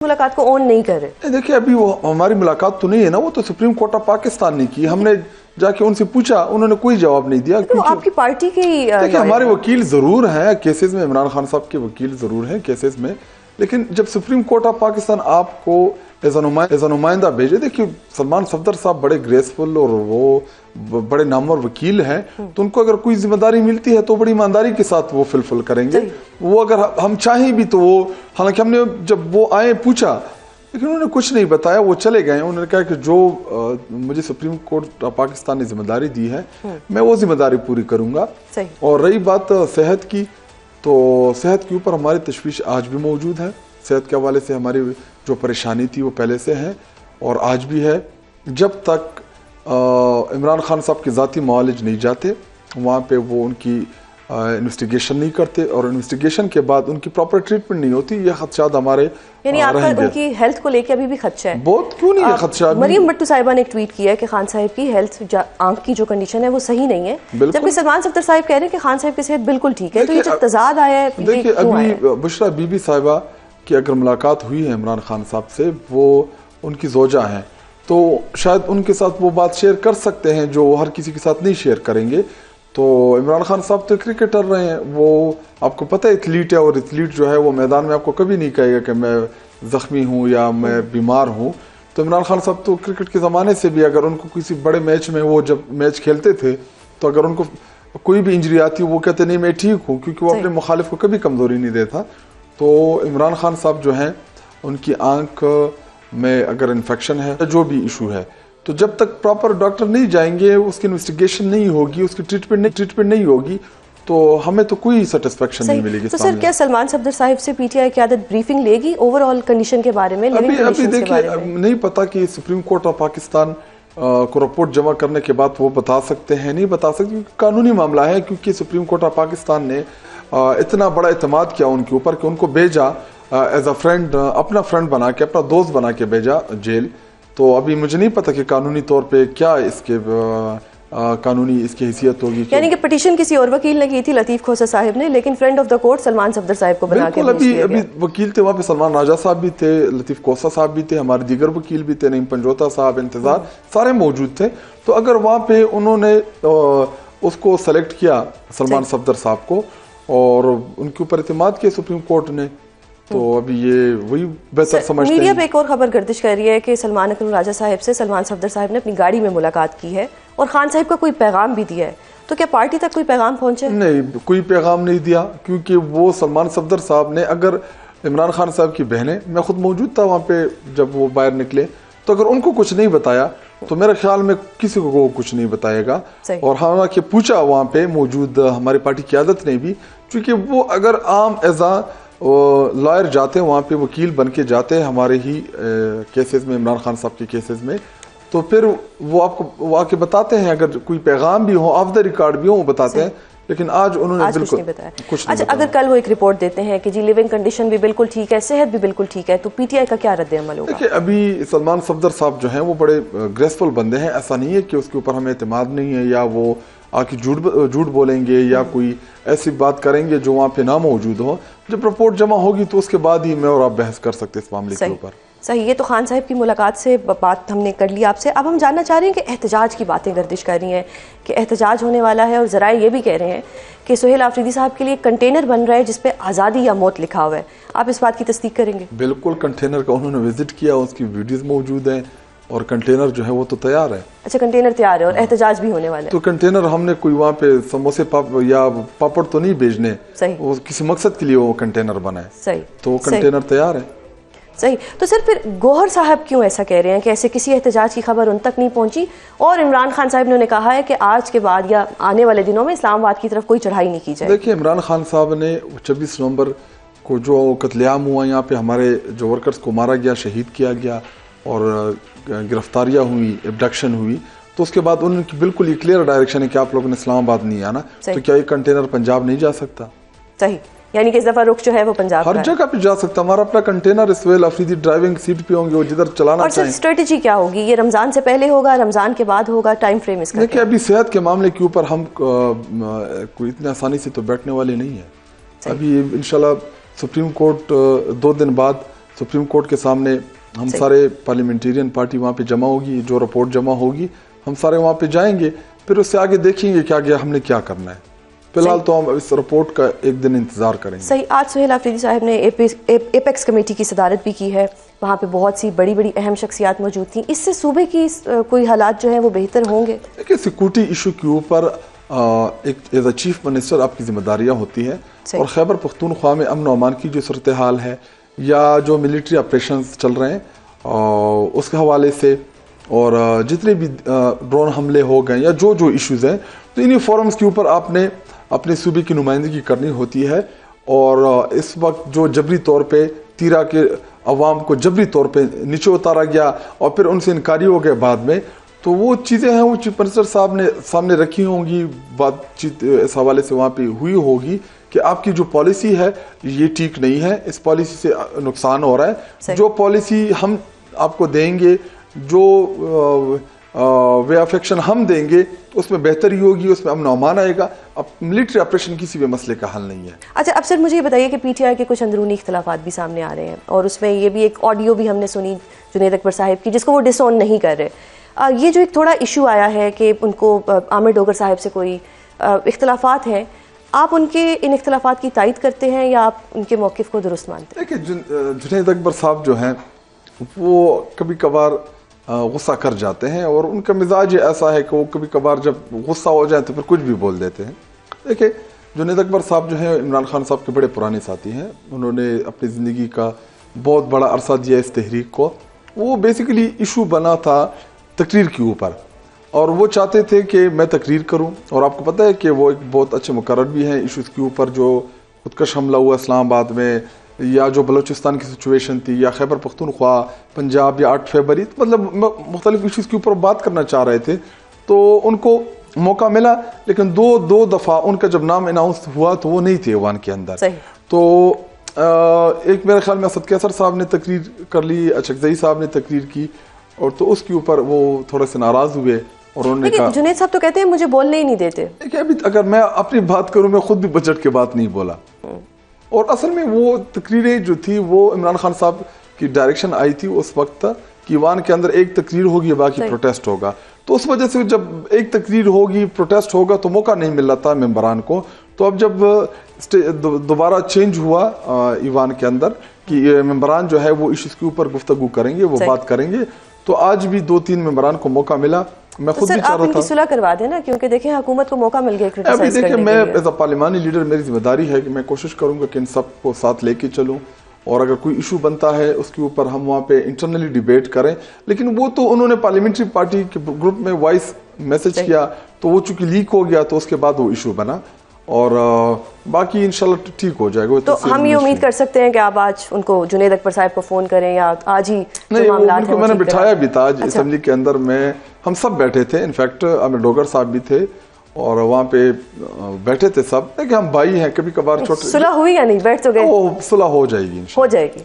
मुलाकात को ऑन नहीं कर रहे। देखिए अभी वो हमारी मुलाकात तो नहीं है ना, वो तो सुप्रीम कोर्ट ऑफ पाकिस्तान ने की। हमने जाके उनसे पूछा, उन्होंने कोई जवाब नहीं दिया। तो आपकी पार्टी की देखिए हमारे वकील जरूर हैं केसेस में, इमरान खान साहब के वकील जरूर हैं केसेस में, लेकिन जब सुप्रीम कोर्ट ऑफ पाकिस्तान आपको एज अ नुमाइंदा भेजे, देखिए सलमान सफदर साहब बड़े ग्रेसफुल और वो बड़े नामवर वकील हैं, तो उनको अगर कोई जिम्मेदारी मिलती है तो बड़ी ईमानदारी के साथ वो फुलफिल करेंगे। वो अगर हम चाहें भी तो वो, हालांकि हमने जब वो आए पूछा लेकिन उन्होंने कुछ नहीं बताया, वो चले गए। उन्होंने कहा कि जो मुझे सुप्रीम कोर्ट ऑफ पाकिस्तान ने जिम्मेदारी दी है मैं वो जिम्मेदारी पूरी करूंगा। और रही बात सेहत की, तो सेहत के ऊपर हमारी तशवीश आज भी मौजूद है। सेहत के हवाले से हमारी जो परेशानी थी वो पहले से है और आज भी है। जब तक इमरान खान साहब के ज़ाती मालिज नहीं जाते वहाँ पे वो उनकी इन्वेस्टिगेशन नहीं करते और इन्वेस्टिगेशन के बाद उनकी प्रॉपर ट्रीटमेंट नहीं होती, यह खदशात हमारे यानी आपका उनकी हेल्थ को लेकर अभी भी खदशा है। बहुत क्यों नहीं है खदशा। मरियम भट्टू साहिबा ने एक ट्वीट किया है कि खान साहब की हेल्थ, आंख की जो कंडीशन है वो सही नहीं है, जबकि सलमान सफदर साहब कह रहे हैं कि खान साहब की सेहत बिल्कुल ठीक है। तो ये जो तजाद आया है, देखिए अभी बुशरा बीबी साहिबा की अगर मुलाकात हुई है इमरान खान साहब से, वो उनकी जोजा हैं, तो शायद उनके साथ वो बात शेयर कर सकते हैं जो हर किसी के साथ नहीं शेयर करेंगे। तो इमरान खान साहब तो क्रिकेटर रहे हैं, वो आपको पता है एथलीट है, और एथलीट जो है वो मैदान में आपको कभी नहीं कहेगा कि मैं ज़ख्मी हूँ या मैं बीमार हूँ। तो इमरान खान साहब तो क्रिकेट के ज़माने से भी अगर उनको किसी बड़े मैच में, वो जब मैच खेलते थे तो अगर उनको कोई भी इंजरी आती वो कहते नहीं मैं ठीक हूँ, क्योंकि वो अपने मुखालिफ को कभी कमज़ोरी नहीं देता। तो इमरान खान साहब जो हैं उनकी आँख में अगर इन्फेक्शन है, जो भी इशू है, तो जब तक प्रॉपर डॉक्टर नहीं जाएंगे, उसकी इन्वेस्टिगेशन नहीं होगी, उसकी ट्रीटमेंट नहीं होगी, तो हमें तो कोई सेटिस्फेक्शन नहीं मिलेगी। तो सर क्या सलमान सफदर साहिब से पीटीआई क़यादत ब्रीफिंग लेगी ओवरऑल कंडीशन के बारे में? अभी देखिए नहीं पता कि सुप्रीम कोर्ट ऑफ पाकिस्तान को रिपोर्ट जमा करने के बाद वो बता सकते हैं, नहीं बता सकते, क्योंकि कानूनी मामला है। क्योंकि सुप्रीम कोर्ट ऑफ पाकिस्तान ने इतना बड़ा एतमाद किया उनके ऊपर कि उनको भेजा एज अ फ्रेंड, अपना फ्रेंड बना के, अपना दोस्त बना के भेजा जेल। तो अभी मुझे नहीं पता कि कानूनी तौर पे क्या इसके कानूनी इसकी हैसियत होगी। यानी कि पिटीशन किसी और वकील ने की थी, लतीफ़ खोसा साहब ने, लेकिन friend of the court Salman Safdar साहब को बना के अभी वकील थे वहाँ पे, सलमान राजा साहब भी थे, लतीफ़ खोसा साहब भी थे, हमारे दीगर वकील भी थे, नईम पंजोता साहब, इंतजार सारे मौजूद थे। तो अगर वहाँ पे उन्होंने उसको सेलेक्ट किया सलमान सफदर साहब को और उनके ऊपर एतमाद किया सुप्रीम कोर्ट ने, तो अभी ये वही बेहतर समझते हैं। मीडिया पे एक और खबर गर्दिश कर रही है कि सलमान अकरम राजा साहब से सलमान सफदर साहब ने अपनी गाड़ी में मुलाकात की है और खान साहब का कोई पैगाम भी दिया है। तो क्या पार्टी तक कोई पैगाम पहुंचे? नहीं, कोई पैगाम नहीं दिया, क्योंकि वो सलमान सफदर साहब ने, अगर इमरान खान साहब की बहनें, मैं खुद मौजूद था वहाँ पे जब वो बाहर निकले, तो अगर उनको कुछ नहीं बताया तो मेरे ख्याल में किसी को कुछ नहीं बताएगा। और हालांकि पूछा वहाँ पे मौजूद हमारी पार्टी की आदत ने भी, क्योंकि वो अगर आम एजा लॉयर जाते हैं वहाँ पे, वकील बन के जाते हैं हमारे ही केसेस में, इमरान खान साहब के केसेस में, तो फिर वो आपको आके बताते हैं, अगर कोई पैगाम भी हो, ऑफ द रिकॉर्ड भी हो, वो बताते हैं। लेकिन आज उन्होंने बिल्कुल कुछ नहीं बताया। अच्छा, अगर कल वो एक रिपोर्ट देते हैं कि जी लिविंग कंडीशन भी बिल्कुल ठीक है, सेहत भी बिल्कुल ठीक है, तो पीटीआई का क्या रद्द अमल होगा? देखिए अभी सलमान सफदर साहब जो हैं वो बड़े ग्रेसफुल बंदे हैं, ऐसा नहीं है कि उसके ऊपर हमें एतमाद नहीं है या वो आके झूठ बोलेंगे या कोई ऐसी बात करेंगे जो वहाँ पे ना मौजूद हो। जब रिपोर्ट जमा होगी तो उसके बाद ही मैं और आप बहस कर सकते हैं इस मामले के ऊपर। सही, ये तो खान साहब की मुलाकात से बात हमने कर ली आपसे। अब हम जानना चाह रहे हैं कि एहतजाज की बातें गर्दिश कर रही हैं कि एहतजाज होने वाला है, और ज़राए ये भी कह रहे हैं कि सुहेल आफरीदी साहब के लिए कंटेनर बन रहा है जिसपे आज़ादी या मौत लिखा हुआ है। आप इस बात की तस्दीक करेंगे? बिल्कुल, कंटेनर का उन्होंने विजिट किया, उसकी वीडियोज मौजूद हैं और कंटेनर जो है वो तो तैयार है। अच्छा, कंटेनर तैयार है और एहतजाज भी होने वाला है। तो कंटेनर हमने कोई वहाँ पे समोसे या पापड़ तो नहीं भेजने, वो किसी मकसद के लिए वो कंटेनर बना है। सही, तो कंटेनर तैयार है। सही। तो सर फिर गौहर साहब क्यों ऐसा कह रहे हैं कि ऐसे किसी एहतजाज की खबर उन तक नहीं पहुंची, और इमरान खान साहब ने कहा है कि आज के बाद या आने वाले दिनों में इस्लामाबाद की तरफ कोई चढ़ाई नहीं की जाए? देखिए इमरान खान साहब ने 26 नवंबर को जो कत्लेआम हुआ, यहाँ पे हमारे जो वर्कर्स को मारा गया, शहीद किया गया और गिरफ्तारियाँ हुई, एब्डक्शन हुई, तो उसके बाद उनकी बिल्कुल ये क्लियर डायरेक्शन है कि आप लोगों ने इस्लामाबाद नहीं आना। तो क्या ये कंटेनर पंजाब नहीं जा सकता? सही, यानी कि इस दफा रुख जो है वो पंजाब हर जगह पे जा सकता। हमारा अपना container Suhail Afridi driving seat पे होंगे, वो जिधर चलाना और चाहें। स्ट्रेटेजी क्या होगी? ये रमजान से पहले होगा, रमजान के बाद होगा, टाइम फ्रेम इसका? देखिए अभी सेहत के मामले के ऊपर हम कोई इतनी आसानी से तो बैठने वाले नहीं है। अभी इंशाल्लाह सुप्रीम कोर्ट 2 दिन बाद सुप्रीम कोर्ट के सामने हम सारे पार्लियामेंटेरियन पार्टी वहाँ पे जमा होगी, जो रिपोर्ट जमा होगी हम सारे वहाँ पे जाएंगे, फिर उससे आगे देखेंगे कि आगे हमने क्या करना है। फिलहाल तो हम इस रिपोर्ट का एक दिन इंतजार करेंगे। सही। आज सुहेल आफरीदी साहब ने एपेक्स कमेटी की सदारत भी की है, वहाँ पे बहुत सी बड़ी बड़ी अहम शख्सियात मौजूद थी। इससे सूबे की कोई हालात जो हैं वो बेहतर होंगे? देखिए, सिक्योरिटी इशू के ऊपर एक एज अ चीफ मिनिस्टर आपकी जिम्मेदारियाँ होती हैं, और खैबर पख्तूनख्वा में अमन अमान की जो सूरत हाल है या जो मिलिट्री ऑपरेशंस चल रहे हैं उसके हवाले से, और जितने भी ड्रोन हमले हो गए या जो जो इश्यूज़ हैं, तो इन्हीं फोरम्स के ऊपर आपने अपने सूबे की नुमाइंदगी करनी होती है। और इस वक्त जो जबरी तौर पे तीरा के अवाम को जबरी तौर पे नीचे उतारा गया और फिर उनसे इनकारी हो गए बाद में, तो वो चीज़ें हैं वो चीफ मिनिस्टर साहब ने सामने रखी होंगी, बातचीत इस हवाले से वहाँ पे हुई होगी कि आपकी जो पॉलिसी है ये ठीक नहीं है, इस पॉलिसी से नुकसान हो रहा है, जो पॉलिसी हम आपको देंगे, जो वे ऑफ एक्शन हम देंगे उसमें बेहतरी होगी, उसमें अमन अमान आएगा। अब मिलिट्री ऑपरेशन किसी भी मसले का हल नहीं है। अच्छा, अब सर मुझे ये बताइए कि पीटीआई के कुछ अंदरूनी इख्तलाफात भी सामने आ रहे हैं, और उसमें ये भी एक ऑडियो भी हमने सुनी जुनैद अकबर साहब की, जिसको वो डिसऑन नहीं कर रहे। ये जो एक थोड़ा इशू आया है कि उनको आमिर डोगर साहब से कोई इख्तलाफात हैं, आप उनके इन इख्तलाफात की तायद करते हैं या आप उनके मौक़िफ़ को दुरुस्त मानते हैं? देखिए, जुनैद अकबर साहब जो हैं वो कभी कभार गुस्सा कर जाते हैं, और उनका मिजाज ऐसा है कि वो कभी कभार जब गुस्सा हो जाए तो फिर कुछ भी बोल देते हैं। देखिए, जुनैद अकबर साहब जो है इमरान खान साहब के बड़े पुराने साथी हैं, उन्होंने अपनी ज़िंदगी का बहुत बड़ा अरसा दिया इस तहरीक को। वो बेसिकली इशू बना था तकरीर के ऊपर, और वो चाहते थे कि मैं तकरीर करूं, और आपको पता है कि वो एक बहुत अच्छे मुकर्रर भी हैं इशूज़ के ऊपर। जो खुदकश हमला हुआ इस्लामाबाद में, या जो बलूचिस्तान की सिचुएशन थी, या खैबर पख्तूनख्वा, पंजाब, या 8 फरवरी, मतलब मुख्तलिफ इशूज़ के ऊपर बात करना चाह रहे थे, तो उनको मौका मिला। लेकिन दो दफ़ा उनका जब नाम अनाउंस हुआ तो वो नहीं थे ईवान के अंदर। तो एक मेरे ख्याल में असद कैसर साहब ने तकरीर कर ली, अचकजई साहब ने तकरीर की, और तो उसके ऊपर वो थोड़े से नाराज़ हुए, और उन्होंने कहा, जुनैद साहब तो कहते हैं मुझे बोलने ही नहीं देते। देखिए, अभी अगर मैं अपनी बात करूं, मैं खुद भी बजट की बात नहीं बोला, और असल में वो तकरीरें जो थी वो इमरान खान साहब की डायरेक्शन आई थी उस वक्त कि ईवान के अंदर एक तकरीर होगी, बाकी प्रोटेस्ट होगा। तो उस वजह से जब एक तकरीर होगी, प्रोटेस्ट होगा, तो मौका नहीं मिल रहा था मेंबरान को। तो अब जब दोबारा चेंज हुआ ईवान के अंदर कि मेंबरान जो है वो इश्यूज के ऊपर गुफ्तगू करेंगे, वो बात करेंगे, तो आज भी 2-3 मेंबरान को मौका मिला। मैं खुद भी चाह रहा था सुलह करवा देना, क्योंकि देखें हुकूमत को मौका मिल गया क्रिटिसाइज करने के लिए। मैं एज अ पार्लिमानी लीडर मेरी जिम्मेदारी है कि मैं कोशिश करूंगा कि इन सब को साथ लेके चलूं, और अगर कोई इशू बनता है उसके ऊपर हम वहाँ पे इंटरनली डिबेट करें। लेकिन वो तो उन्होंने पार्लियामेंट्री पार्टी के ग्रुप में वॉइस मैसेज किया, तो वो चूंकि लीक हो गया, तो उसके बाद वो इशू बना, और बाकी इंशाल्लाह ठीक हो जाएगा। तो हम ये उम्मीद कर सकते हैं कि आप आज उनको जुनैद अकबर साहब को फोन करें, या आज ही नहीं, उनको मैंने बिठाया भी था आज असेंबली के अंदर में, हम सब बैठे थे, इनफैक्ट आमिर डोगर साहब भी थे, और वहाँ पे बैठे थे सब। देखिए, हम भाई हैं, कभी कभार छोटे सुलह हुई या नहीं, बैठ तो गए, सुलह हो जाएगी।